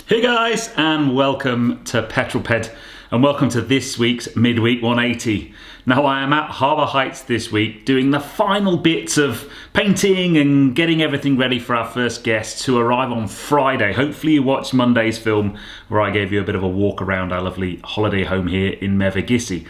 Hey guys, and welcome to Petrol Ped, and welcome to this week's Midweek 180. Now I am at Harbour Heights this week doing the final bits of painting and getting everything ready for our first guests who arrive on Friday. Hopefully you watched Monday's film where I gave you a bit of a walk around our lovely holiday home here in Mevergissi.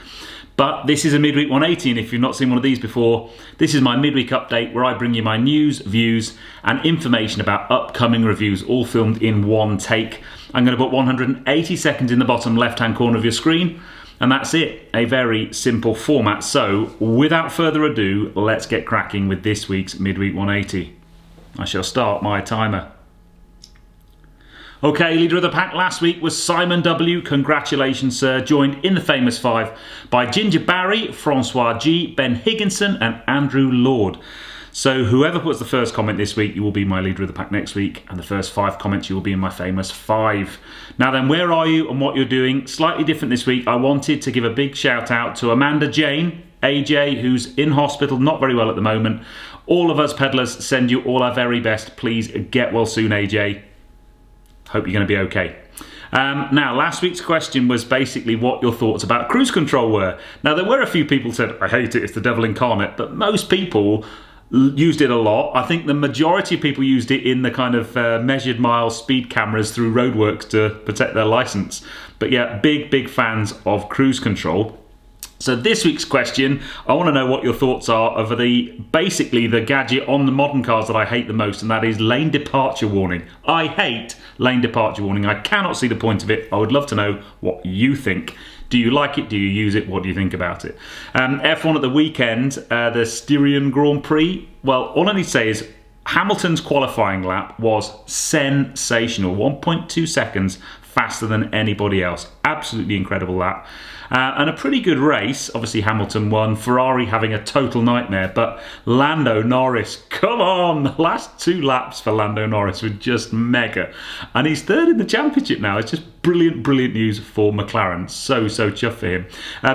But this is a Midweek 180, and if you've not seen one of these before, this is my midweek update where I bring you my news, views, and information about upcoming reviews, all filmed in one take. I'm going to put 180 seconds in the bottom left-hand corner of your screen, and that's it. A very simple format. So, without further ado, let's get cracking with this week's Midweek 180. I shall start my timer. Okay, leader of the pack last week was Simon W. Congratulations, sir. Joined in the famous five by Ginger Barry, Francois G, Ben Higginson, and Andrew Lord. So whoever puts the first comment this week, you will be my leader of the pack next week, and the first 5 comments, you will be in my famous 5. Now then, where are you and what you're doing? Slightly different this week. I wanted to give a big shout out to Amanda Jane, AJ, who's in hospital, not very well at the moment. All of us peddlers send you all our very best. Please get well soon, AJ. Hope you're going to be okay. Now, last week's question was basically what your thoughts about cruise control were. Now, there were a few people who said, I hate it, it's the devil incarnate, but most people used it a lot. I think the majority of people used it in the kind of measured mile speed cameras through roadworks to protect their license. But yeah, big fans of cruise control. So this week's question, I want to know what your thoughts are of basically the gadget on the modern cars that I hate the most, and that is lane departure warning. I hate lane departure warning. I cannot see the point of it. I would love to know what you think. Do you like it? Do you use it? What do you think about it? F1 at the weekend, the Styrian Grand Prix. Well, all I need to say is Hamilton's qualifying lap was sensational. 1.2 seconds faster than anybody else. Absolutely incredible lap. And a pretty good race. Obviously Hamilton won, Ferrari having a total nightmare, but Lando Norris, come on! The last 2 laps for Lando Norris were just mega. And he's 3rd in the championship now. It's just brilliant news for McLaren. So chuffed for him.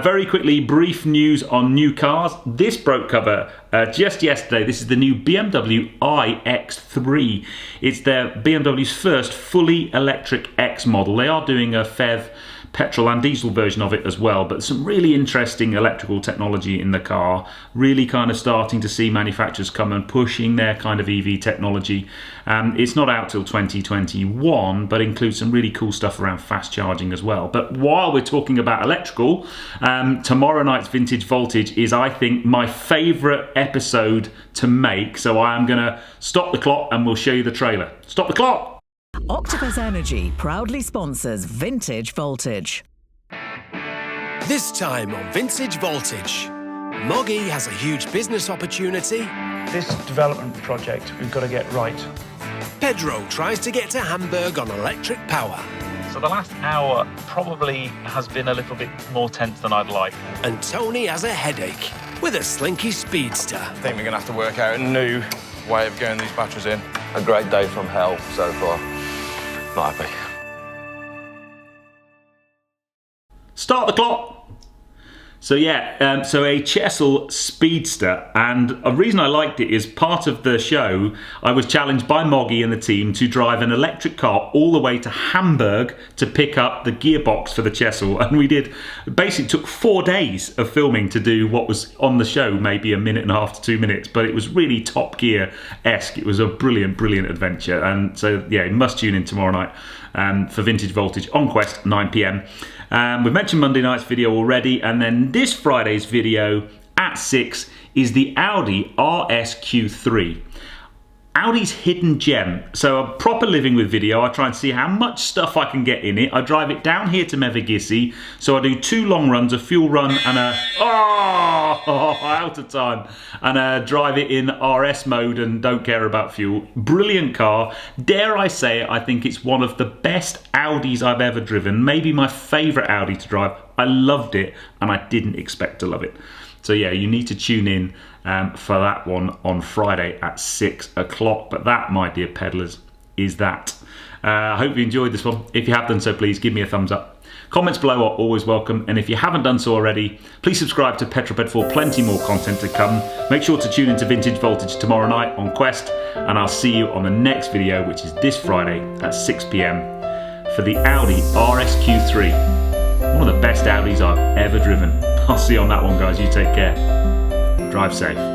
Very quickly, brief news on new cars. This broke cover just yesterday. This is the new BMW iX3. It's BMW's first fully electric X model. They are doing a PHEV petrol and diesel version of it as well, but some really interesting electrical technology in the car. Really kind of starting to see manufacturers come and pushing their kind of EV technology. It's not out till 2021, but includes some really cool stuff around fast charging as well. But while we're talking about electrical, tomorrow night's Vintage Voltage is, I think, my favourite episode to make. So I am going to stop the clock and we'll show you the trailer. Stop the clock! Octopus Energy proudly sponsors Vintage Voltage. This time on Vintage Voltage, Moggy has a huge business opportunity. This development project we've got to get right. Petrol tries to get to Hamburg on electric power. So the last hour probably has been a little bit more tense than I'd like. And Tony has a headache with a slinky speedster. I think we're going to have to work out a new way of getting these batteries in. A great day from hell so far. Not happy. Start the clock! So yeah, so a Chesil Speedster, and a reason I liked it is part of the show I was challenged by Moggy and the team to drive an electric car all the way to Hamburg to pick up the gearbox for the Chesil, and we did, basically took 4 days of filming to do what was on the show, maybe 1.5 to 2 minutes, but it was really Top Gear-esque. It was a brilliant adventure, and so yeah, you must tune in tomorrow night for Vintage Voltage on Quest, 9 PM. We've mentioned Monday night's video already, and then this Friday's video at 6 is the Audi RS-Q3. Audi's hidden gem. So a proper living with video. I try and see how much stuff I can get in it. I drive it down here to Mevergissi. So I do 2 long runs, a fuel run and out of time. And drive it in RS mode and don't care about fuel. Brilliant car. Dare I say it, I think it's one of the best Audis I've ever driven. Maybe my favourite Audi to drive. I loved it and I didn't expect to love it. So yeah, you need to tune in for that one on Friday at 6 o'clock. But that, my dear peddlers, is that. I hope you enjoyed this one. If you have done so, please give me a thumbs up. Comments below are always welcome, and if you haven't done so already, please subscribe to Petrol Ped for plenty more content to come. Make sure to tune into Vintage Voltage tomorrow night on Quest, and I'll see you on the next video, which is this Friday at 6 PM for the Audi RSQ3. One of the best Audis I've ever driven. I'll see you on that one, guys. You take care. Drive safe.